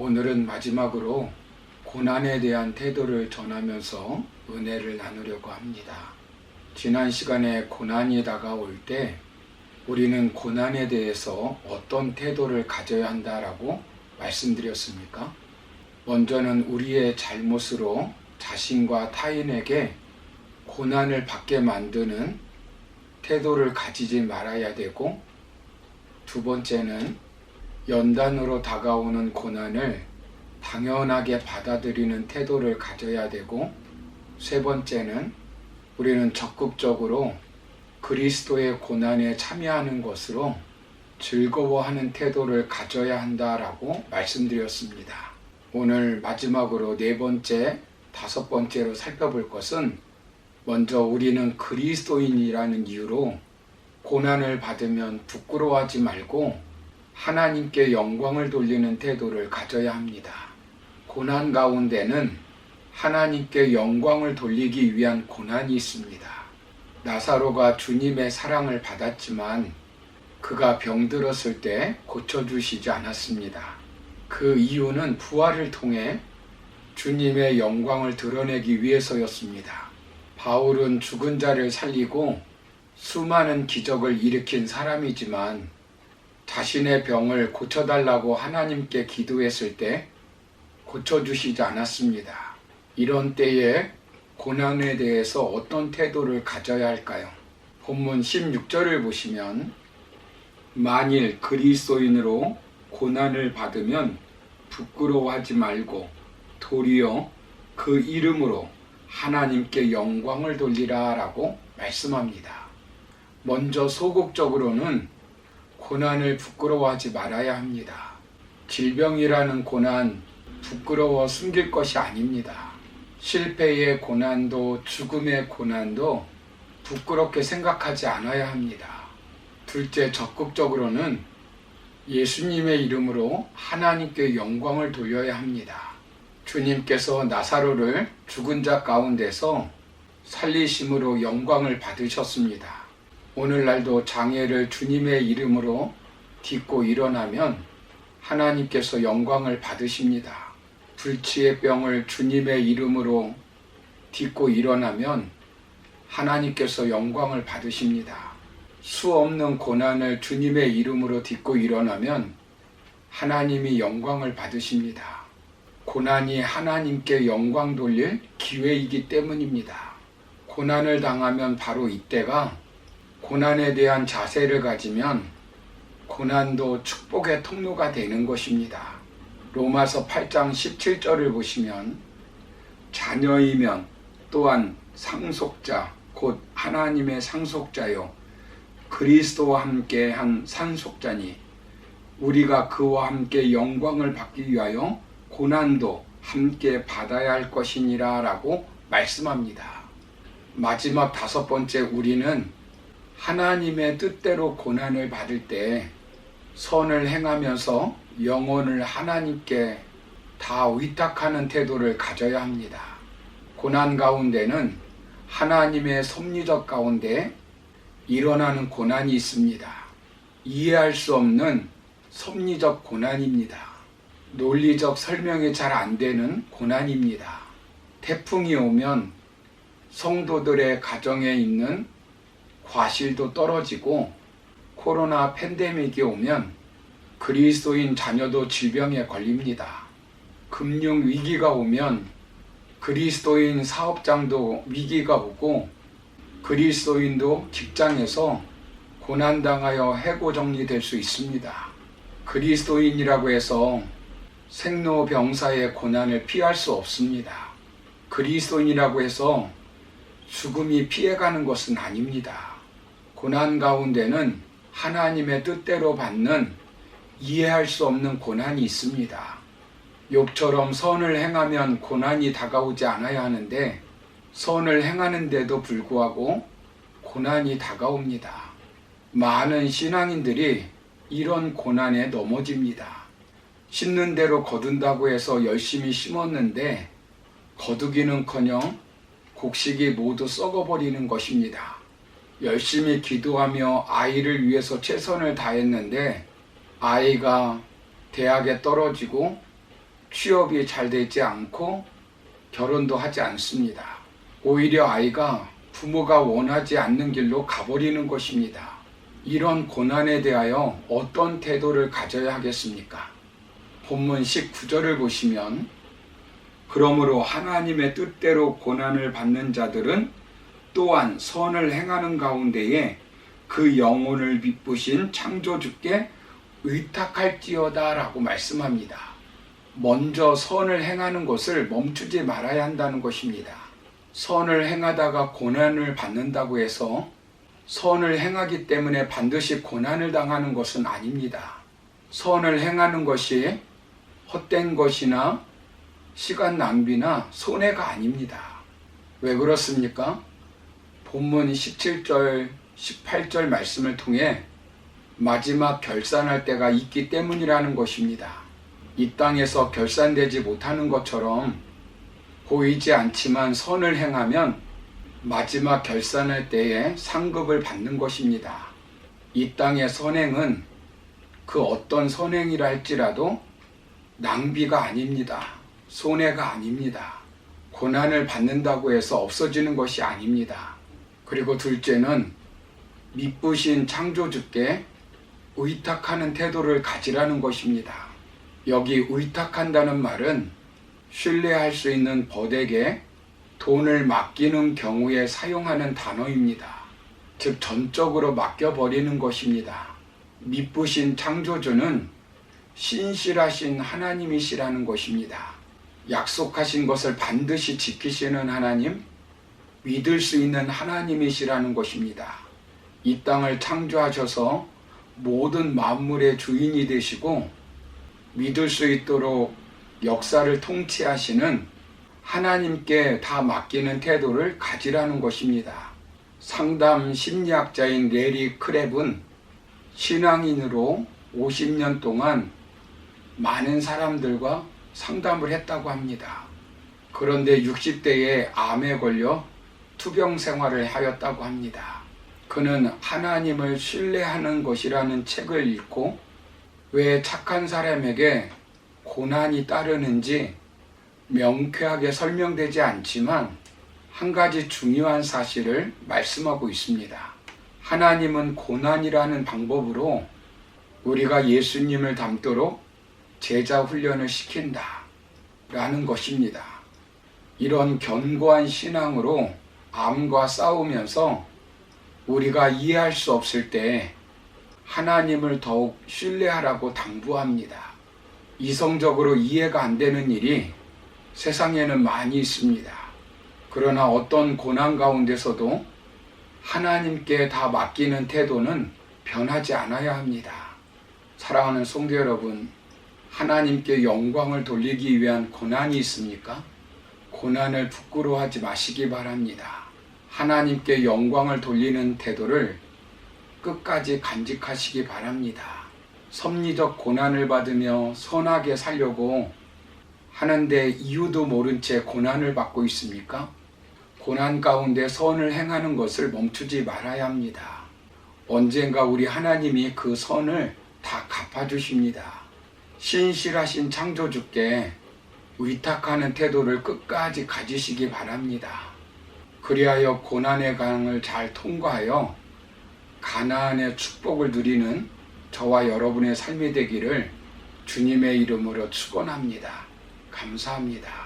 오늘은 마지막으로 고난에 대한 태도를 전하면서 은혜를 나누려고 합니다. 지난 시간에 고난이 다가올 때 우리는 고난에 대해서 어떤 태도를 가져야 한다라고 말씀드렸습니까? 먼저는 우리의 잘못으로 자신과 타인에게 고난을 받게 만드는 태도를 가지지 말아야 되고, 두 번째는 연단으로 다가오는 고난을 당연하게 받아들이는 태도를 가져야 되고, 세 번째는 우리는 적극적으로 그리스도의 고난에 참여하는 것으로 즐거워하는 태도를 가져야 한다라고 말씀드렸습니다. 오늘 마지막으로 네 번째, 다섯 번째로 살펴볼 것은, 먼저 우리는 그리스도인이라는 이유로 고난을 받으면 부끄러워하지 말고 하나님께 영광을 돌리는 태도를 가져야 합니다. 고난 가운데는 하나님께 영광을 돌리기 위한 고난이 있습니다. 나사로가 주님의 사랑을 받았지만 그가 병들었을 때 고쳐주시지 않았습니다. 그 이유는 부활을 통해 주님의 영광을 드러내기 위해서였습니다. 바울은 죽은 자를 살리고 수많은 기적을 일으킨 사람이지만 자신의 병을 고쳐달라고 하나님께 기도했을 때 고쳐주시지 않았습니다. 이런 때에 고난에 대해서 어떤 태도를 가져야 할까요? 본문 16절을 보시면, 만일 그리스도인으로 고난을 받으면 부끄러워하지 말고 도리어 그 이름으로 하나님께 영광을 돌리라 라고 말씀합니다. 먼저 소극적으로는 고난을 부끄러워하지 말아야 합니다. 질병이라는 고난, 부끄러워 숨길 것이 아닙니다. 실패의 고난도 죽음의 고난도 부끄럽게 생각하지 않아야 합니다. 둘째, 적극적으로는 예수님의 이름으로 하나님께 영광을 돌려야 합니다. 주님께서 나사로를 죽은 자 가운데서 살리심으로 영광을 받으셨습니다. 오늘날도 장애를 주님의 이름으로 딛고 일어나면 하나님께서 영광을 받으십니다. 불치의 병을 주님의 이름으로 딛고 일어나면 하나님께서 영광을 받으십니다. 수 없는 고난을 주님의 이름으로 딛고 일어나면 하나님이 영광을 받으십니다. 고난이 하나님께 영광 돌릴 기회이기 때문입니다. 고난을 당하면 바로 이때가, 고난에 대한 자세를 가지면 고난도 축복의 통로가 되는 것입니다. 로마서 8장 17절을 보시면, 자녀이면 또한 상속자, 곧 하나님의 상속자요 그리스도와 함께 한 상속자니 우리가 그와 함께 영광을 받기 위하여 고난도 함께 받아야 할 것이니라 라고 말씀합니다. 마지막 다섯 번째, 우리는 하나님의 뜻대로 고난을 받을 때 선을 행하면서 영혼을 하나님께 다 위탁하는 태도를 가져야 합니다. 고난 가운데는 하나님의 섭리적 가운데 일어나는 고난이 있습니다. 이해할 수 없는 섭리적 고난입니다. 논리적 설명이 잘 안 되는 고난입니다. 태풍이 오면 성도들의 가정에 있는 과실도 떨어지고, 코로나 팬데믹이 오면 그리스도인 자녀도 질병에 걸립니다. 금융 위기가 오면 그리스도인 사업장도 위기가 오고, 그리스도인도 직장에서 고난당하여 해고 정리될 수 있습니다. 그리스도인이라고 해서 생로병사의 고난을 피할 수 없습니다. 그리스도인이라고 해서 죽음이 피해가는 것은 아닙니다. 고난 가운데는 하나님의 뜻대로 받는 이해할 수 없는 고난이 있습니다. 욥처럼 선을 행하면 고난이 다가오지 않아야 하는데 선을 행하는데도 불구하고 고난이 다가옵니다. 많은 신앙인들이 이런 고난에 넘어집니다. 심는 대로 거둔다고 해서 열심히 심었는데 거두기는커녕 곡식이 모두 썩어버리는 것입니다. 열심히 기도하며 아이를 위해서 최선을 다했는데 아이가 대학에 떨어지고 취업이 잘 되지 않고 결혼도 하지 않습니다. 오히려 아이가 부모가 원하지 않는 길로 가버리는 것입니다. 이런 고난에 대하여 어떤 태도를 가져야 하겠습니까? 본문 19절을 보시면 그러므로 하나님의 뜻대로 고난을 받는 자들은 또한 선을 행하는 가운데에 그 영혼을 미쁘신 창조주께 의탁할지어다 라고 말씀합니다. 먼저 선을 행하는 것을 멈추지 말아야 한다는 것입니다. 선을 행하다가 고난을 받는다고 해서 선을 행하기 때문에 반드시 고난을 당하는 것은 아닙니다. 선을 행하는 것이 헛된 것이나 시간 낭비나 손해가 아닙니다. 왜 그렇습니까? 본문 17절, 18절 말씀을 통해 마지막 결산할 때가 있기 때문이라는 것입니다. 이 땅에서 결산되지 못하는 것처럼 보이지 않지만 선을 행하면 마지막 결산할 때에 상급을 받는 것입니다. 이 땅의 선행은 그 어떤 선행이라 할지라도 낭비가 아닙니다. 손해가 아닙니다. 고난을 받는다고 해서 없어지는 것이 아닙니다. 그리고 둘째는 미쁘신 창조주께 의탁하는 태도를 가지라는 것입니다. 여기 의탁한다는 말은 신뢰할 수 있는 벗에게 돈을 맡기는 경우에 사용하는 단어입니다. 즉 전적으로 맡겨버리는 것입니다. 미쁘신 창조주는 신실하신 하나님이시라는 것입니다. 약속하신 것을 반드시 지키시는 하나님, 믿을 수 있는 하나님이시라는 것입니다. 이 땅을 창조하셔서 모든 만물의 주인이 되시고 믿을 수 있도록 역사를 통치하시는 하나님께 다 맡기는 태도를 가지라는 것입니다. 상담 심리학자인 레리 크랩은 신앙인으로 50년 동안 많은 사람들과 상담을 했다고 합니다. 그런데 60대에 암에 걸려 투병 생활을 하였다고 합니다. 그는 하나님을 신뢰하는 것이라는 책을 읽고 왜 착한 사람에게 고난이 따르는지 명쾌하게 설명되지 않지만 한 가지 중요한 사실을 말씀하고 있습니다. 하나님은 고난이라는 방법으로 우리가 예수님을 닮도록 제자 훈련을 시킨다 라는 것입니다. 이런 견고한 신앙으로 암과 싸우면서 우리가 이해할 수 없을 때 하나님을 더욱 신뢰하라고 당부합니다. 이성적으로 이해가 안 되는 일이 세상에는 많이 있습니다. 그러나 어떤 고난 가운데서도 하나님께 다 맡기는 태도는 변하지 않아야 합니다. 사랑하는 성도 여러분, 하나님께 영광을 돌리기 위한 고난이 있습니까? 고난을 부끄러워하지 마시기 바랍니다. 하나님께 영광을 돌리는 태도를 끝까지 간직하시기 바랍니다. 섭리적 고난을 받으며 선하게 살려고 하는데 이유도 모른 채 고난을 받고 있습니까? 고난 가운데 선을 행하는 것을 멈추지 말아야 합니다. 언젠가 우리 하나님이 그 선을 다 갚아주십니다. 신실하신 창조주께 의탁하는 태도를 끝까지 가지시기 바랍니다. 그리하여 고난의 강을 잘 통과하여 가나안의 축복을 누리는 저와 여러분의 삶이 되기를 주님의 이름으로 축원합니다. 감사합니다.